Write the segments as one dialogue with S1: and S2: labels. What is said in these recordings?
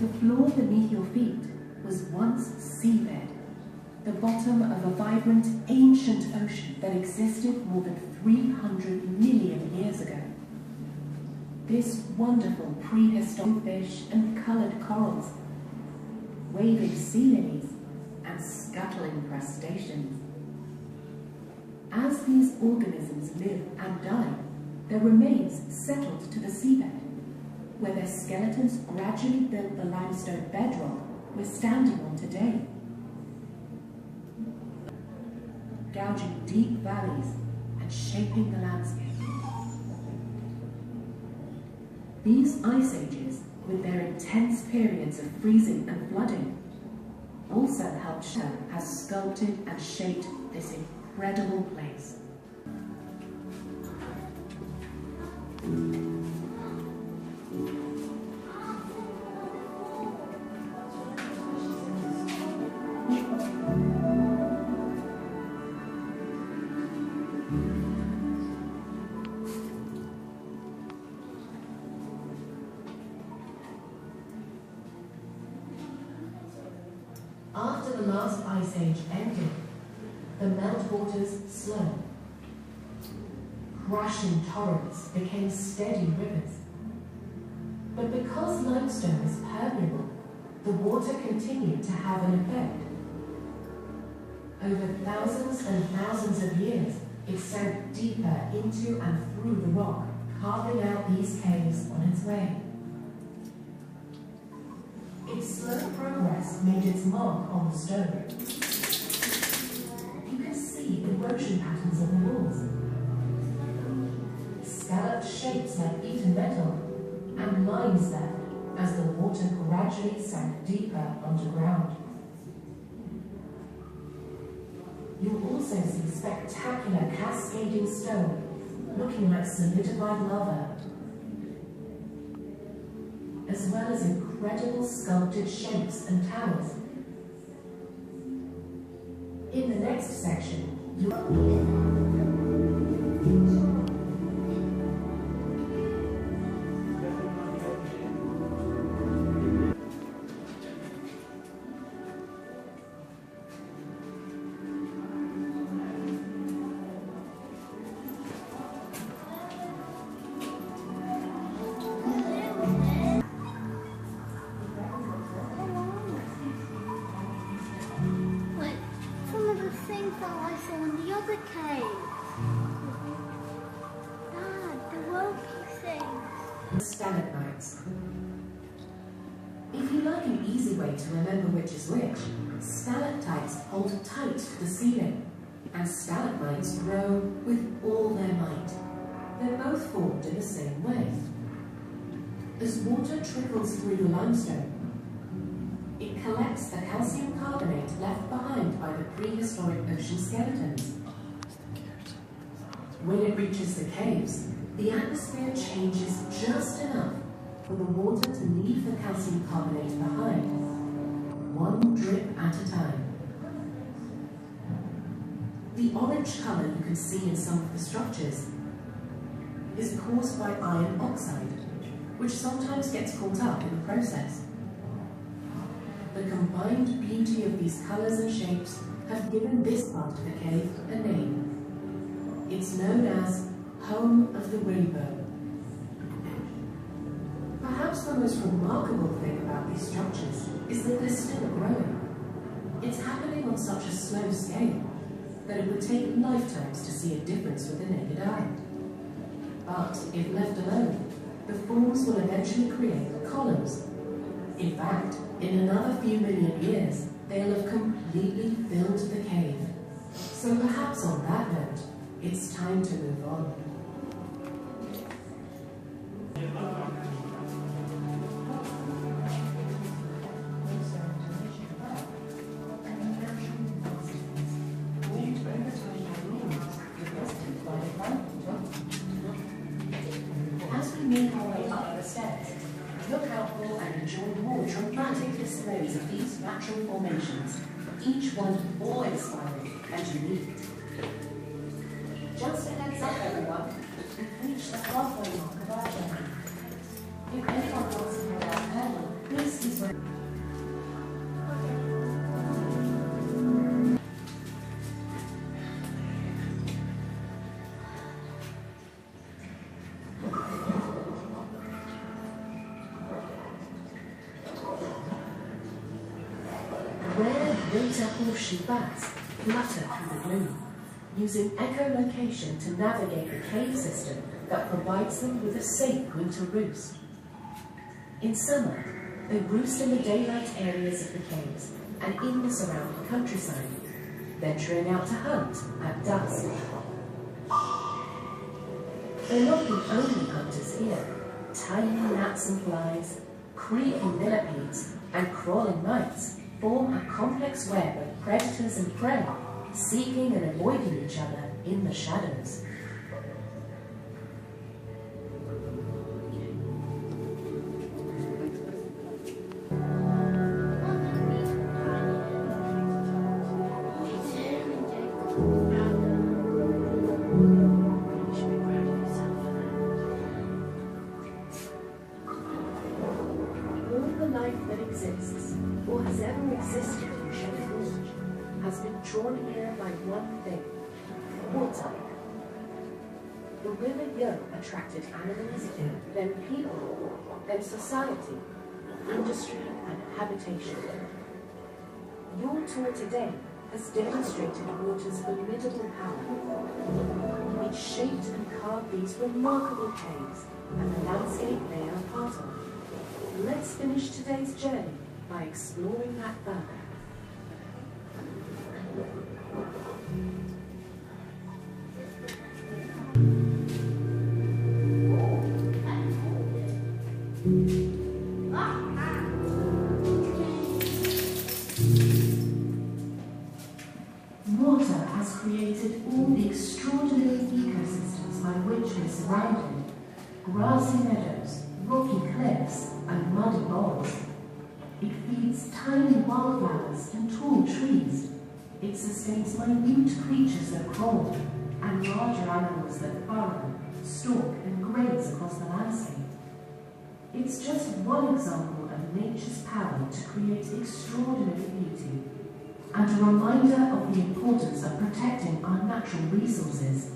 S1: The floor beneath your feet was once seabed, the bottom of a vibrant, ancient ocean that existed more than 300 million years ago. This wonderful prehistoric fish and coloured corals, waving sea lilies, and scuttling crustaceans. As these organisms live and die, their remains settled to the seabed, where their skeletons gradually built the limestone bedrock we're standing on today, gouging deep valleys and shaping the landscape. These ice ages, with their intense periods of freezing and flooding, also helped show how sculpted and shaped this incredible place. After the last ice age ended, the meltwaters slowed. Crashing torrents became steady rivers. But because limestone is permeable, the water continued to have an effect. Over thousands and thousands of years, it sank deeper into and through the rock, carving out these caves on its way. Its slow progress made its mark on the stone. You can see erosion patterns on the walls, scalloped shapes like beaten metal, and lines there as the water gradually sank deeper underground. You'll also see spectacular cascading stone looking like solidified lava, as well as incredible sculpted shapes and towers. In the next section, stalagmites. If you like an easy way to remember which is which, stalactites hold tight to the ceiling, and stalagmites grow with all their might. They're both formed in the same way. As water trickles through the limestone, it collects the calcium carbonate left behind by the prehistoric ocean skeletons. When it reaches the caves, the atmosphere changes just enough for the water to leave the calcium carbonate behind, one drip at a time. The orange colour you can see in some of the structures is caused by iron oxide, which sometimes gets caught up in the process. The combined beauty of these colours and shapes have given this part of the cave a name. It's known as Home of the Rainbow. Perhaps the most remarkable thing about these structures is that they're still growing. It's happening on such a slow scale that it would take lifetimes to see a difference with the naked eye. But if left alone, the forms will eventually create columns. In fact, in another few million years, they'll have completely filled the cave. So perhaps on that note, it's time to move on. As we make our way up the steps, look out for and enjoy more dramatic displays of these natural formations, each one awe-inspiring and unique. Just a heads up, everyone, we've reached the halfway mark of our journey. If anyone wants to head out early, this is where winter horseshoe bats flutter through the gloom, using echolocation to navigate the cave system that provides them with a safe winter roost. In summer, they roost in the daylight areas of the caves and in the surrounding countryside, venturing out to hunt at dusk. They're not the only hunters here. Tiny gnats and flies, creeping millipedes, and crawling mites form a complex web of predators and prey, seeking and avoiding each other in the shadows. Or has ever existed in Cheddar Gorge has been drawn here by one thing: water. The river Yo attracted animals, then people, then society, industry and habitation. Your tour today has demonstrated water's formidable power. It shaped and carved these remarkable caves and the landscape they are part of. Let's finish today's journey by exploring that further. Water has created all the extraordinary ecosystems by which we're surrounded: grassy meadows, rocky cliffs, and muddy bogs. It feeds tiny wildflowers and tall trees. It sustains minute creatures that crawl and larger animals that burrow, stalk, and graze across the landscape. It's just one example of nature's power to create extraordinary beauty, and a reminder of the importance of protecting our natural resources.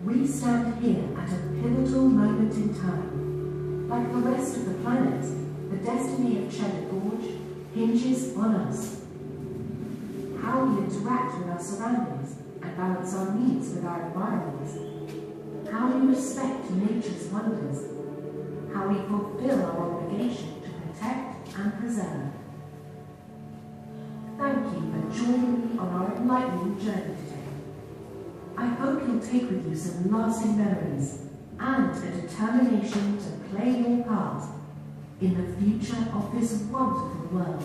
S1: We stand here at a pivotal moment in time. Like the rest of the planet, the destiny of Cheddar Gorge hinges on us. How we interact with our surroundings and balance our needs with our environments. How we respect nature's wonders. How we fulfill our obligation to protect and preserve. Thank you for joining me on our enlightening journey today. I hope you'll take with you some lasting memories and a determination to play your part in the future of this wonderful world.